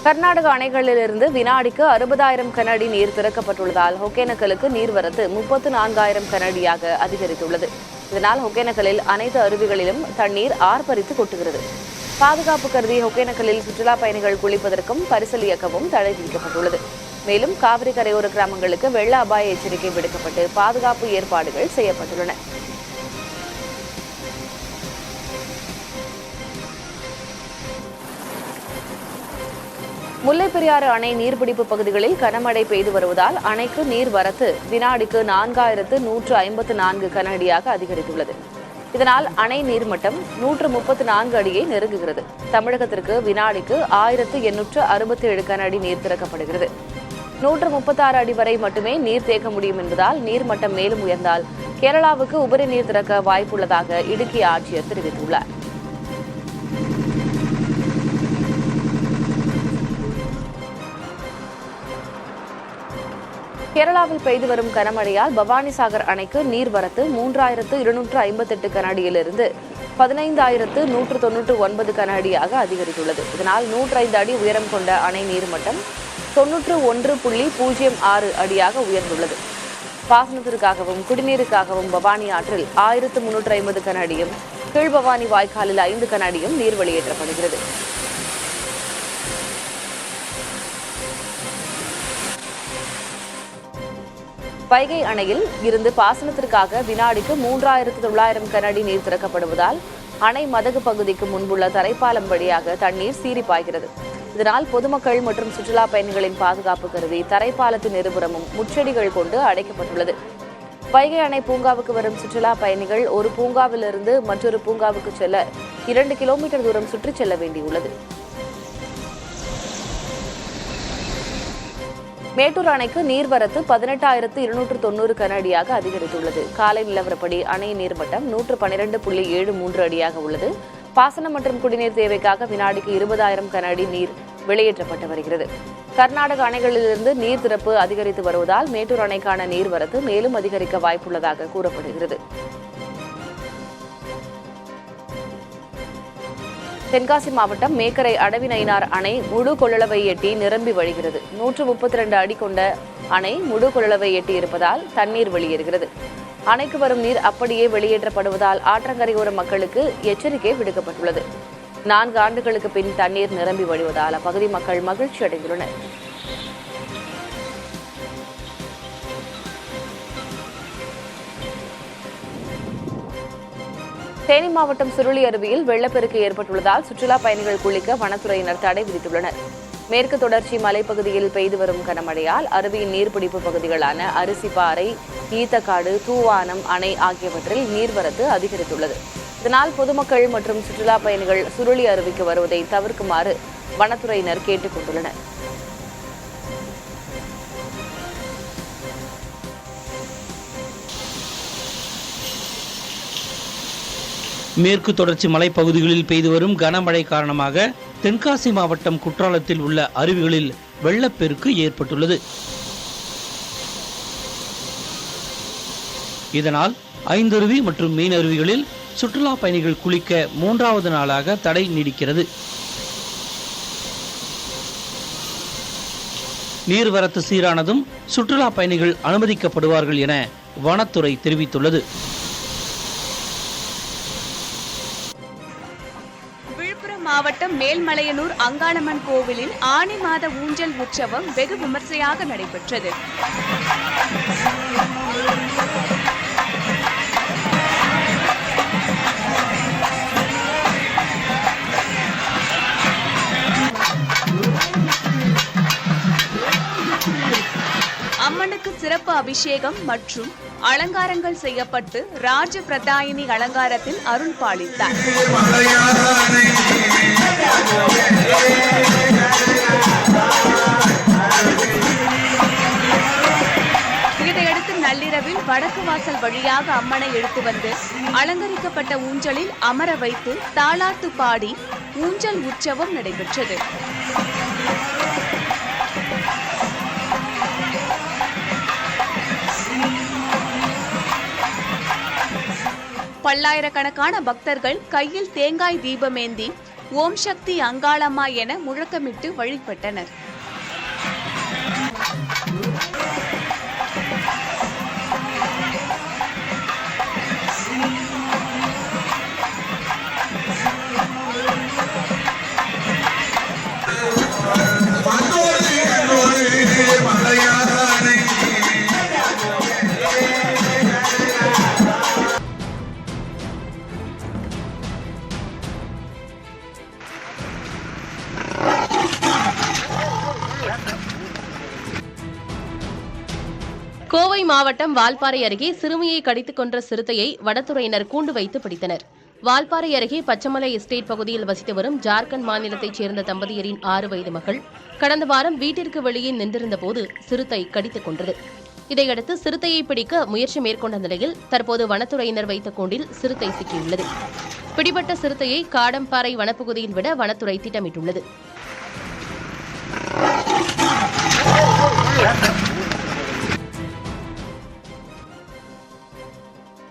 கர்நாடக அணைகளிலிருந்து வினாடிக்கு 60,000 கன அடி நீர் திறக்கப்பட்டுள்ளதால் ஒகேனக்கலுக்கு நீர்வரத்து 34,000 கன அடியாக அதிகரித்துள்ளது. இதனால் ஒகேனக்கலில் அனைத்து அருவிகளிலும் தண்ணீர் ஆர்ப்பரித்து கொட்டுகிறது. பாதுகாப்பு கருதி ஒகேனக்கலில் சுற்றுலா பயணிகள் குளிப்பதற்கும் பரிசல் இயக்கவும் தடை விதிக்கப்பட்டுள்ளது. மேலும் காவிரி கரையோர கிராமங்களுக்கு வெள்ள அபாய எச்சரிக்கை விடுக்கப்பட்டு பாதுகாப்பு ஏற்பாடுகள் செய்யப்பட்டுள்ளன. முல்லைப்பெரியாறு அணை நீர்பிடிப்பு பகுதிகளில் கனமழை பெய்து வருவதால் அணைக்கு நீர்வரத்து வினாடிக்கு 4,154 கன அடியாக அதிகரித்துள்ளது. இதனால் அணை நீர்மட்டம் 134 அடியை நெருங்குகிறது. தமிழகத்திற்கு வினாடிக்கு 1,867 கன அடி நீர் திறக்கப்படுகிறது. 136 அடி வரை மட்டுமே நீர் தேக்க முடியும் என்பதால் நீர்மட்டம் மேலும் உயர்ந்தால் கேரளாவுக்கு உபரி நீர் திறக்க வாய்ப்புள்ளதாக இடுக்கி ஆட்சியர் தெரிவித்துள்ளார். கேரளாவில் பெய்து வரும் கனமழையால் பவானிசாகர் அணைக்கு நீர்வரத்து 3,258 கன அடியிலிருந்து 15,199 கன அடியாக அதிகரித்துள்ளது. இதனால் 105 அடி உயரம் கொண்ட அணை நீர்மட்டம் 91.06 அடியாக உயர்ந்துள்ளது. பாசனத்திற்காகவும் குடிநீருக்காகவும் பவானி ஆற்றில் 1,350 கன அடியும், கீழ்பவானி வாய்க்காலில் 5 கன அடியும் நீர் வெளியேற்றப்படுகிறது. வைகை அணையில் இருந்து பாசனத்திற்காக வினாடிக்கு 3,900 கன அடி நீர் திறக்கப்படுவதால் அணை மதகு பகுதிக்கு முன்புள்ள தரைப்பாலம் வழியாக தண்ணீர் சீறி பாய்கிறது. இதனால் பொதுமக்கள் மற்றும் சுற்றுலா பயணிகளின் பாதுகாப்பு கருதி தரைப்பாலத்தின் இருபுறமும் முச்செடிகள் கொண்டு அடைக்கப்பட்டுள்ளது. வைகை அணை பூங்காவுக்கு வரும் சுற்றுலா பயணிகள் ஒரு பூங்காவிலிருந்து மற்றொரு பூங்காவுக்கு செல்ல 2 கிலோமீட்டர் தூரம் சுற்றிச் செல்ல வேண்டியுள்ளது. மேட்டூர் அணைக்கு நீர்வரத்து 18,290 கன அடியாக அதிகரித்துள்ளது. காலை நிலவரப்படி அணை நீர்மட்டம் 112.73 அடியாக உள்ளது. பாசனம் மற்றும் குடிநீர் தேவைக்காக வினாடிக்கு 20,000 கன அடி நீர் வெளியேற்றப்பட்டு வருகிறது. கர்நாடக அணைகளிலிருந்து நீர் திறப்பு அதிகரித்து வருவதால் மேட்டூர் அணைக்கான நீர்வரத்து மேலும் அதிகரிக்க வாய்ப்புள்ளதாக கூறப்படுகிறது. தென்காசி மாவட்டம் மேக்கரை அடவிநயினார் அணை முழு கொள்ளளவை எட்டி நிரம்பி வழிகிறது. 132 அடி கொண்ட அணை முழு கொள்ளளவை எட்டி இருப்பதால் தண்ணீர் வெளியேறுகிறது. அணைக்கு வரும் நீர் அப்படியே வெளியேற்றப்படுவதால் ஆற்றங்கரையோர மக்களுக்கு எச்சரிக்கை விடுக்கப்பட்டுள்ளது. 4 ஆண்டுகளுக்கு பின் தண்ணீர் நிரம்பி வழிவதால் அப்பகுதி மக்கள் மகிழ்ச்சி அடைந்துள்ளனர். தேனி மாவட்டம் சுருளி அருவியில் வெள்ளப்பெருக்கு ஏற்பட்டுள்ளதால் சுற்றுலா பயணிகள் குளிக்க வனத்துறையினர் தடை விதித்துள்ளனர். மேற்கு தொடர்ச்சி மலைப்பகுதியில் பெய்து வரும் கனமழையால் அருவியின் நீர்பிடிப்பு பகுதிகளான அரிசிப்பாறை, ஈத்தக்காடு, தூவானம் அணை ஆகியவற்றில் நீர்வரத்து அதிகரித்துள்ளது. இதனால் பொதுமக்கள் மற்றும் சுற்றுலா பயணிகள் சுருளி அருவிக்கு வருவதை தவிர்க்குமாறு வனத்துறையினர் கேட்டுக் கொண்டுள்ளனர். மேற்கு தொடர்ச்சி மலைப்பகுதிகளில் பெய்து வரும் கனமழை காரணமாக தென்காசி மாவட்டம் குற்றாலத்தில் உள்ள அருவிகளில் வெள்ளப்பெருக்கு ஏற்பட்டுள்ளது. இதனால் 5 அருவி மற்றும் மீன் அருவிகளில் சுற்றுலா பயணிகள் குளிக்க 3வது நாளாக தடை நீடிக்கிறது. நீர்வரத்து சீரானதும் சுற்றுலா பயணிகள் அனுமதிக்கப்படுவார்கள் என வனத்துறை தெரிவித்துள்ளது. மாவட்டம் மேல்மலையனூர் அங்காளம்மன் கோவிலில் ஆனி மாத ஊஞ்சல் உற்சவம் வெகு விமர்சையாக நடைபெற்றது. அம்மனுக்கு சிறப்பு அபிஷேகம் மற்றும் அலங்காரங்கள் செய்யப்பட்டு ராஜ பிரதாயினி அலங்காரத்தில் அருள் பாலித்தார். இதையடுத்து நள்ளிரவில் வடக்கு வாசல் வழியாக அம்மனை எடுத்து வந்து அலங்கரிக்கப்பட்ட ஊஞ்சலில் அமர வைத்து தாலாட்டு பாடி ஊஞ்சல் உற்சவம் நடைபெற்றது. பல்லாயிரக்கணக்கான பக்தர்கள் கையில் தேங்காய் தீபமேந்தி ஓம் சக்தி அங்காளம்மா என முழக்கமிட்டு வழிபட்டனர். கோவை மாவட்டம் வால்பாறை அருகே சிறுமியை கடித்துக் கொன்ற சிறுத்தையை வனத்துறையினர் கூண்டு வைத்து பிடித்தனர். வால்பாறை அருகே பச்சமலை எஸ்டேட் பகுதியில் வசித்து வரும் ஜார்க்கண்ட் மாநிலத்தைச் சேர்ந்த தம்பதியரின் 6 வயது மகள் கடந்த வாரம் வீட்டிற்கு வெளியே நின்றிருந்தபோது சிறுத்தை கடித்துக் கொன்றது. இதையடுத்து சிறுத்தையை பிடிக்க முயற்சி மேற்கொண்ட நிலையில் தற்போது வனத்துறையினர் வைத்த கூண்டில் சிறுத்தை சிக்கியுள்ளது. பிடிபட்ட சிறுத்தையை காடம்பாறை வனப்பகுதியில் விட வனத்துறை திட்டமிட்டுள்ளது.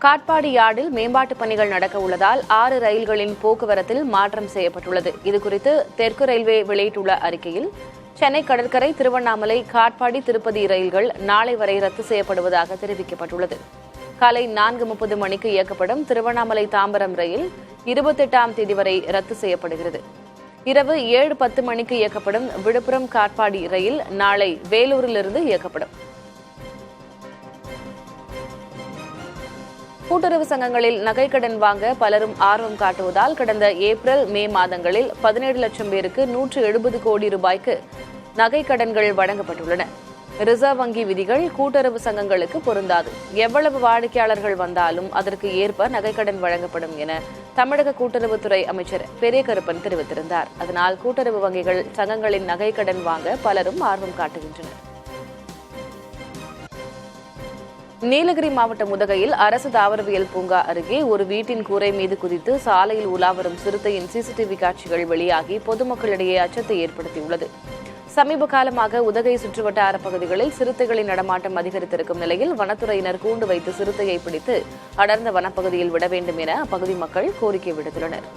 காட்பாடி யார்டில் மேம்பாட்டுப் பணிகள் நடக்க உள்ளதால் 6 ரயில்களின் போக்குவரத்தில் மாற்றம் செய்யப்பட்டுள்ளது. இதுகுறித்து தெற்கு ரயில்வே வெளியிட்டுள்ள அறிக்கையில், சென்னை கடற்கரை, திருவண்ணாமலை, காட்பாடி, திருப்பதி ரயில்கள் நாளை வரை ரத்து செய்யப்படுவதாக தெரிவிக்கப்பட்டுள்ளது. காலை 4:30 மணிக்கு இயக்கப்படும் திருவண்ணாமலை தாம்பரம் ரயில் 28ஆம் தேதி வரை ரத்து செய்யப்படுகிறது. இரவு 7:10 மணிக்கு இயக்கப்படும் விழுப்புரம் காட்பாடி ரயில் நாளை வேலூரிலிருந்து இயக்கப்படும். கூட்டுறவு சங்கங்களில் நகைக்கடன் வாங்க பலரும் ஆர்வம் காட்டுவதால் கடந்த ஏப்ரல், மே மாதங்களில் 17 லட்சம் பேருக்கு 170 கோடி ரூபாய்க்கு நகைக்கடன்கள் வழங்கப்பட்டுள்ளன. ரிசர்வ் வங்கி விதிகள் கூட்டுறவு சங்கங்களுக்கு பொருந்தாது. எவ்வளவு வாடிக்கையாளர்கள் வந்தாலும் அதற்கு ஏற்ப நகைக்கடன் வழங்கப்படும் என தமிழக கூட்டுறவுத்துறை அமைச்சர் பெரியகருப்பன் தெரிவித்திருந்தார். அதனால் கூட்டுறவு வங்கிகள் சங்கங்களின் நகைக்கடன் வாங்க பலரும் ஆர்வம் காட்டுகின்றனர். நீலகிரி மாவட்டம் உதகையில் அரசு தாவரவியல் பூங்கா அருகே ஒரு வீட்டின் கூரை மீது குதித்து சாலையில் உலாவரும் சிறுத்தையின் சிசிடிவி காட்சிகள் வெளியாகி பொதுமக்களிடையே அச்சத்தை ஏற்படுத்தியுள்ளது. சமீப காலமாக உதகை சுற்றுவட்டார பகுதிகளில் சிறுத்தைகளின் நடமாட்டம் அதிகரித்திருக்கும் நிலையில் வனத்துறையினர் கூண்டு வைத்து சிறுத்தையை பிடித்து அடர்ந்த வனப்பகுதியில் விட வேண்டும் என அப்பகுதி மக்கள் கோரிக்கை விடுத்துள்ளனர்.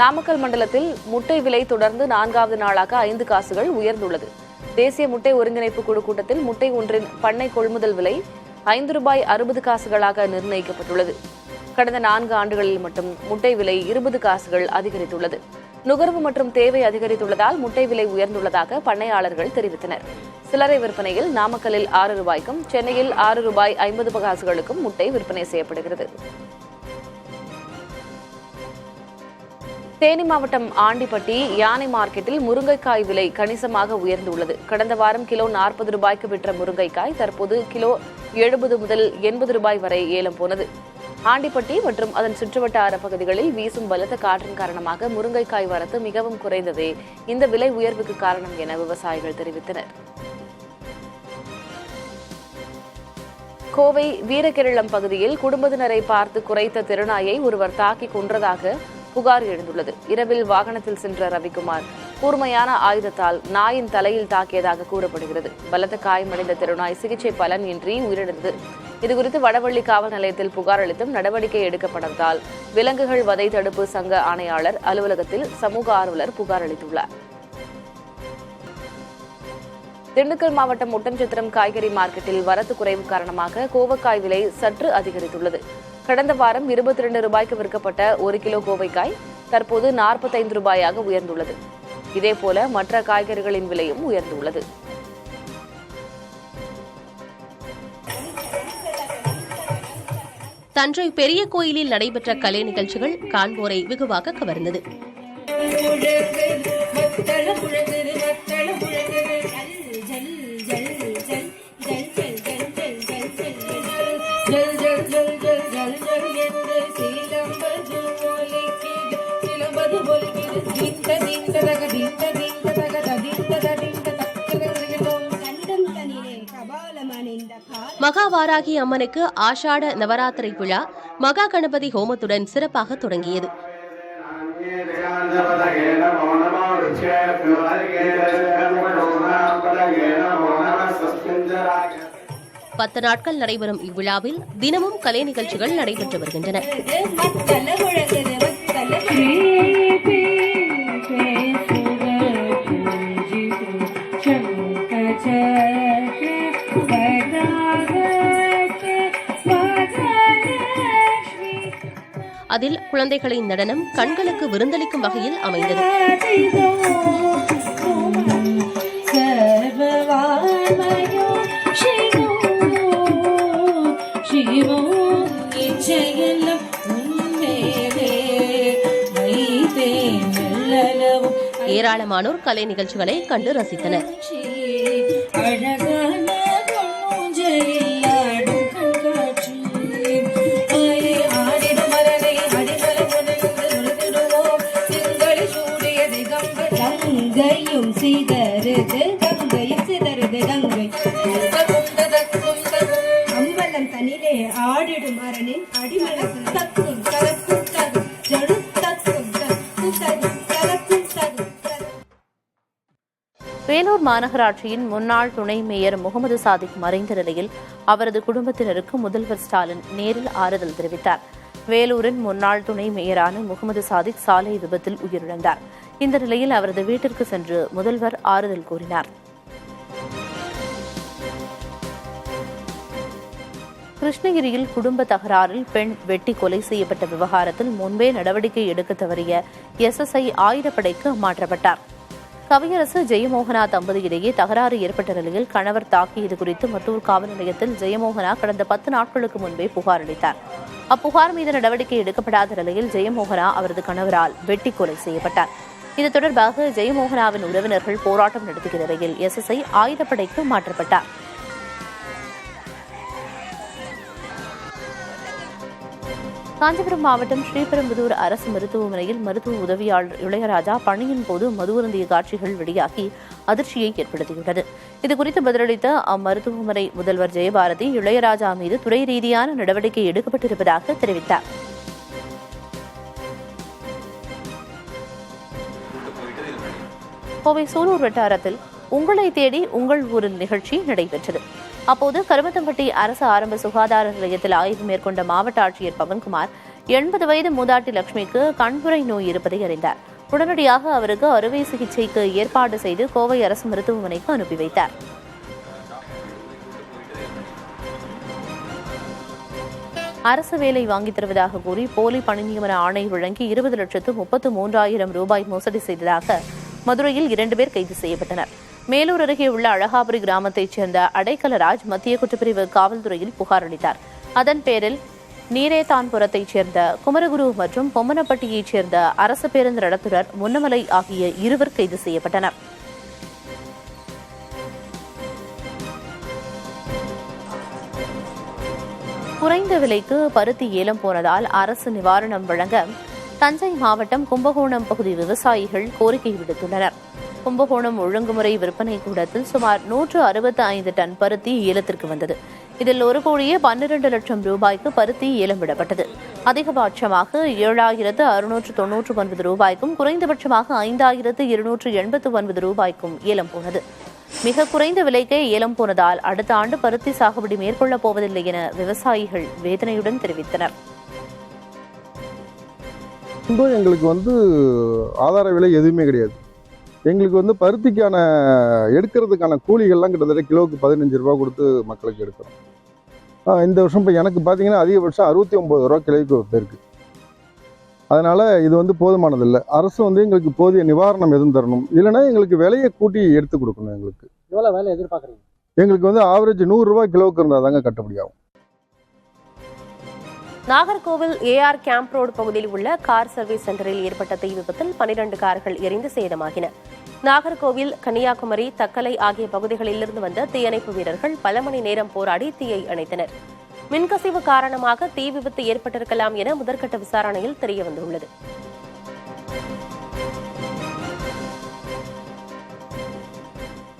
நாமக்கல் மண்டலத்தில் முட்டை விலை தொடர்ந்து 4வது நாளாக 5 காசுகள் உயர்ந்துள்ளது. தேசிய முட்டை ஒருங்கிணைப்பு குழு கூட்டத்தில் முட்டை ஒன்றின் பண்ணை கொள்முதல் விலை ₹5.60 நிர்ணயிக்கப்பட்டுள்ளது. கடந்த 4 ஆண்டுகளில் மட்டும் முட்டை விலை 20 காசுகள் அதிகரித்துள்ளது. நுகர்வு மற்றும் தேவை அதிகரித்துள்ளதால் முட்டை விலை உயர்ந்துள்ளதாக பண்ணையாளர்கள் தெரிவித்தனர். சில்லறை விற்பனையில் நாமக்கல்லில் ₹6க்கும், சென்னையில் ₹6.50 முட்டை விற்பனை செய்யப்படுகிறது. தேனி மாவட்டம் ஆண்டிப்பட்டி யானை மார்க்கெட்டில் முருங்கைக்காய் விலை கணிசமாக உயர்ந்துள்ளது. கடந்த வாரம் கிலோ ₹40 விற்ற முருங்கைக்காய் தற்போது கிலோ ₹70 முதல் ₹80 வரை ஏலம் போனது. ஆண்டிப்பட்டி மற்றும் அதன் சுற்றுவட்டார பகுதிகளில் வீசும் பலத்த காற்றின் காரணமாக முருங்கைக்காய் வரத்து மிகவும் குறைந்ததே இந்த விலை உயர்வுக்கு காரணம் என விவசாயிகள் தெரிவித்தனர். கோவை வீரகெரளம் பகுதியில் குடும்பத்தினரை பார்த்து குறைத்த தெருநாயை ஒருவர் தாக்கி கொன்றதாக புகார் எழுந்துள்ளது. இரவில் வாகனத்தில் சென்ற ரவிக்குமார் கூர்மையான ஆயுதத்தால் நாயின் தலையில் தாக்கியதாக கூறப்படுகிறது. பலத்த காயமடைந்த தெருநாய் சிகிச்சை பலனின்றி உயிரிழந்தது. இதுகுறித்து வடவள்ளி காவல் நிலையத்தில் புகார் அளித்தும் நடவடிக்கை எடுக்கப்படாததால் விலங்குகள் வதை தடுப்பு சங்க ஆணையாளர் அலுவலகத்தில் சமூக ஆர்வலர் புகார் அளித்துள்ளார். திண்டுக்கல் மாவட்டம் ஒட்டன்சத்திரம் காய்கறி மார்க்கெட்டில் வரத்து குறைவு காரணமாக கோவக்காய் விலை சற்று அதிகரித்துள்ளது. கடந்த வாரம் ₹22 விற்கப்பட்ட 1 கிலோ கோவைக்காய் தற்போது ₹45 உயர்ந்துள்ளது. இதேபோல மற்ற காய்கறிகளின் விலையும் உயர்ந்துள்ளது. தஞ்சை பெரிய கோயிலில் நடைபெற்ற கலை நிகழ்ச்சிகள் காண்போரை வெகுவாக கவர்ந்தது. மகாவாராகி அம்மனுக்கு ஆஷாட நவராத்திரி விழா மகா கணபதி ஹோமத்துடன் சிறப்பாக தொடங்கியது. 10 நாட்கள் நடைபெறும் இவ்விழாவில் தினமும் கலை நிகழ்ச்சிகள் நடைபெற்று வருகின்றன. அதில் குழந்தைகளின் நடனம் கண்களுக்கு விருந்தளிக்கும் வகையில் அமைந்தது. ஏராளமானோர் கலை நிகழ்ச்சிகளை கண்டு ரசித்தனர். வேலூர் மாநகராட்சியின் முன்னாள் துணை மேயர் முகமது சாதிக் மறைந்த நிலையில் அவரது குடும்பத்தினருக்கு முதல்வர் ஸ்டாலின் நேரில் ஆறுதல் தெரிவித்தார். வேலூரின் முன்னாள் துணை மேயரான முகமது சாதிக் சாலை விபத்தில் உயிரிழந்தார். இந்த நிலையில் அவரது வீட்டிற்கு சென்று முதல்வர் ஆறுதல் கூறினார். கிருஷ்ணகிரியில் குடும்ப தகராறில் பெண் வெட்டி கொலை செய்யப்பட்ட விவகாரத்தில் முன்பே நடவடிக்கை எடுக்க தவறிய SSI ஆயுதப்படைக்கு மாற்றப்பட்டார். கவியரசு ஜெயமோகனா தம்பதியிடையே தகராறு ஏற்பட்ட நிலையில் கணவர் தாக்கியது குறித்து மத்தூர் காவல் நிலையத்தில் ஜெயமோகனா கடந்த 10 நாட்களுக்கு முன்பே புகார் அளித்தார். அப்புகார் மீது நடவடிக்கை எடுக்கப்படாத நிலையில் ஜெயமோகனா அவரது கணவரால் வெட்டி கொலை செய்யப்பட்டார். இது தொடர்பாக ஜெயமோகனாவின் உறவினர்கள் போராட்டம் நடத்திய நிலையில் SSI ஆயுதப்படைக்கு மாற்றப்பட்டார். காஞ்சிபுரம் மாவட்டம் ஸ்ரீபெரும்புதூர் அரசு மருத்துவமனையில் மருத்துவ உதவியாளர் இளையராஜா பணியின் போது மதுவருந்திய காட்சிகள் வெளியாகி அதிர்ச்சியை ஏற்படுத்தியுள்ளது. இதுகுறித்து பதிலளித்த அம்மருத்துவமனை முதல்வர் ஜெயபாரதி இளையராஜா மீது துறை ரீதியான நடவடிக்கை எடுக்கப்பட்டிருப்பதாக தெரிவித்தார். கோவை சூலூர் வட்டாரத்தில் உங்களை தேடி உங்கள் ஊரில் நிகழ்ச்சி நடைபெற்றது. அப்போது கருமத்தம்பட்டி அரசு ஆரம்ப சுகாதார நிலையத்தில் ஆய்வு மேற்கொண்ட மாவட்ட ஆட்சியர் பவன்குமார் 80 வயது மூதாட்டி லட்சுமிக்கு கண்புரை நோய் இருப்பதை அறிந்தார். உடனடியாக அவருக்கு அறுவை சிகிச்சைக்கு ஏற்பாடு செய்து கோவை அரசு மருத்துவமனைக்கு அனுப்பி வைத்தார். அரசு வேலை வாங்கித் தருவதாக கூறி போலி பணி நியமன ஆணை வழங்கி 20,33,000 ரூபாய் மோசடி செய்ததாக மதுரையில் 2 பேர் கைது செய்யப்பட்டனர். மேலூர் அருகே உள்ள அழகாபுரி கிராமத்தைச் சேர்ந்த அடைக்கலராஜ் மத்திய குற்றப்பிரிவு காவல்துறையில் புகார் அளித்தார். அதன் பேரில் நீரேதான்புரத்தைச் சேர்ந்த குமரகுரு மற்றும் பொம்மனப்பட்டியைச் சேர்ந்த அரசு பேருந்து நடத்துனர் முன்னமலை ஆகிய 2 கைது செய்யப்பட்டனர். குறைந்த விலைக்கு பருத்தி ஏலம் போனதால் அரசு நிவாரணம் வழங்க தஞ்சை மாவட்டம் கும்பகோணம் பகுதி விவசாயிகள் கோரிக்கை விடுத்துள்ளனர். கும்பகோணம் ஒழுங்குமுறை விற்பனை கூடத்தில் சுமார் 165 டன் பருத்தி ஏலத்திற்கு வந்தது. இதில் 1,12 லட்சம் ரூபாய்க்கு பருத்தி ஏலம் விடப்பட்டது. அதிகபட்சமாக 7,699 ரூபாய்க்கும் குறைந்தபட்சமாக 5,289 ரூபாய்க்கும் ஏலம் போனது. மிக குறைந்த விலைக்கே ஏலம் போனதால் அடுத்த ஆண்டு பருத்தி சாகுபடி மேற்கொள்ளப் போவதில்லை என விவசாயிகள் வேதனையுடன் தெரிவித்தனர். எங்களுக்கு ஆதார விலை எதுவுமே கிடையாது. எங்களுக்கு பருத்திக்கான எடுக்கிறதுக்கான கூலிகள்லாம் கிட்டத்தட்ட கிலோவுக்கு 15 ரூபா கொடுத்து மக்களுக்கு எடுக்கிறோம். இந்த வருஷம் இப்போ எனக்கு பார்த்தீங்கன்னா அதிகபட்சம் 69 ரூபா கிலோவுக்கு போயிருக்கு. அதனால் இது போதுமானதில்லை. அரசு எங்களுக்கு போதிய நிவாரணம் எதுவும் தரணும், இல்லைன்னா எங்களுக்கு விலையை கூட்டி எடுத்து கொடுக்கணும். எங்களுக்கு எவ்வளோ வேலை எதிர்பார்க்குறீங்க? எங்களுக்கு ஆவரேஜ் 100 ரூபா கிலோவுக்கு இருந்தால் தாங்க கட்டுப்படியாகும். நாகர்கோவில் AR கேம்ப் ரோடு பகுதியில் உள்ள கார் சர்வீஸ் சென்டரில் ஏற்பட்ட தீ விபத்தில் 12 கார்கள் எரிந்து சேதமாகின. நாகர்கோவில், கன்னியாகுமரி, தக்கலை ஆகிய பகுதிகளிலிருந்து வந்த தீயணைப்பு வீரர்கள் பல மணி நேரம் போராடி தீயை அணைத்தனர். மின்கசிவு காரணமாக தீ விபத்து ஏற்பட்டிருக்கலாம் என முதற்கட்ட விசாரணையில் தெரியவந்துள்ளது.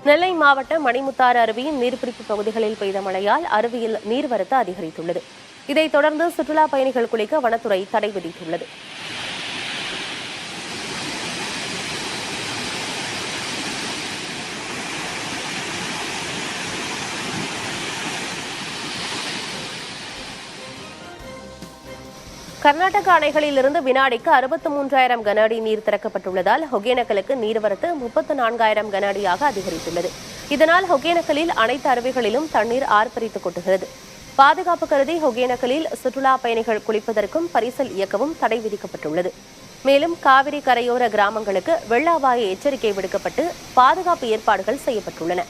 நெல்லை மாவட்டம் மணிமுத்தாறு அருவியின் நீர்பிடிப்பு பகுதிகளில் பெய்த மழையால் அருவியில் நீர்வரத்து அதிகரித்துள்ளது. இதைத் தொடர்ந்து சுற்றுலா பயணிகள் குளிக்க வனத்துறை தடை விதித்துள்ளது. கர்நாடக அணைகளிலிருந்து வினாடிக்கு 63,000 கன அடி நீர் திறக்கப்பட்டுள்ளதால் ஒகேனக்கலுக்கு நீர்வரத்து 34,000 கன அடியாக அதிகரித்துள்ளது. இதனால் ஒகேனக்கலில் அனைத்து அருவிகளிலும் தண்ணீர் ஆர்ப்பரித்துக் கொட்டுகிறது. பாதுகாப்பு கருதி ஒகேனக்கலில் சுற்றுலா பயணிகள் குளிப்பதற்கும் பரிசல் இயக்கவும் தடை விதிக்கப்பட்டுள்ளது. மேலும் காவிரி கரையோர கிராமங்களுக்கு வெள்ள அபாய எச்சரிக்கை விடுக்கப்பட்டு பாதுகாப்பு ஏற்பாடுகள் செய்யப்பட்டுள்ளன.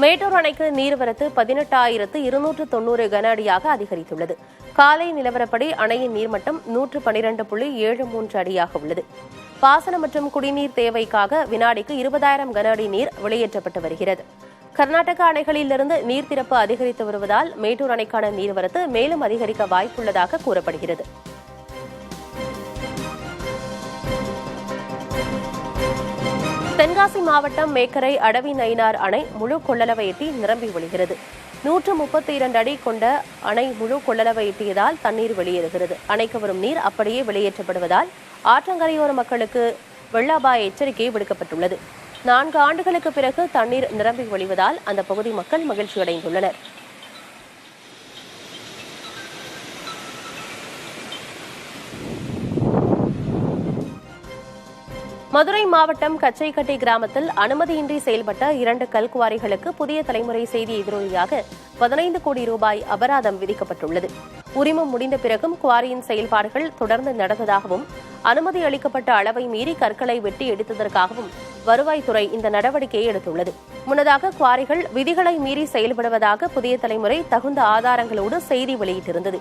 மேட்டூர் அணைக்கு நீர்வரத்து 18,290 கன அடியாக அதிகரித்துள்ளது. காலை நிலவரப்படி அணையின் நீர்மட்டம் 112.73 அடியாக உள்ளது. பாசனம் மற்றும் குடிநீர் தேவைக்காக வினாடிக்கு 20,000 கன அடி நீர் வெளியேற்றப்பட்டு வருகிறது. கர்நாடக அணைகளிலிருந்து நீர் திறப்பு அதிகரித்து வருவதால் மேட்டூர் அணைக்கான நீர்வரத்து மேலும் அதிகரிக்க வாய்ப்புள்ளதாக கூறப்படுகிறது. தென்காசி மாவட்டம் மேக்கரை அடவி நயினார் அணை முழு கொள்ளளவை எட்டி நிரம்பி வழிகிறது. 132 அடி கொண்ட அணை முழு கொள்ளளவை எட்டியதால் தண்ணீர் வெளியேறுகிறது. அணைக்கு வரும் நீர் அப்படியே வெளியேற்றப்படுவதால் ஆற்றங்கரையோர மக்களுக்கு வெள்ள அபாய எச்சரிக்கை விடுக்கப்பட்டுள்ளது. 4 ஆண்டுகளுக்கு பிறகு தண்ணீர் நிரம்பி வழிவதால் அந்த பகுதி மக்கள் மகிழ்ச்சியடைந்துள்ளனர். மதுரை மாவட்டம் கச்சைக்கட்டி கிராமத்தில் அனுமதியின்றி செயல்பட்ட 2 கல்குவாரிகளுக்கு புதிய தலைமுறை செய்தி எதிரொலியாக 15 கோடி ரூபாய் அபராதம் விதிக்கப்பட்டுள்ளது. உரிமம் முடிந்த பிறகும் குவாரியின் செயல்பாடுகள் தொடர்ந்து நடந்ததாகவும் அனுமதி அளிக்கப்பட்ட அளவை மீறி கற்களை வெட்டி எடுத்ததற்காகவும் வருவாய்த்துறை இந்த நடவடிக்கையை எடுத்துள்ளது. முன்னதாக குவாரிகள் விதிகளை மீறி செயல்படுவதாக புதிய தலைமுறை தகுந்த ஆதாரங்களோடு செய்தி வெளியிட்டிருந்தது.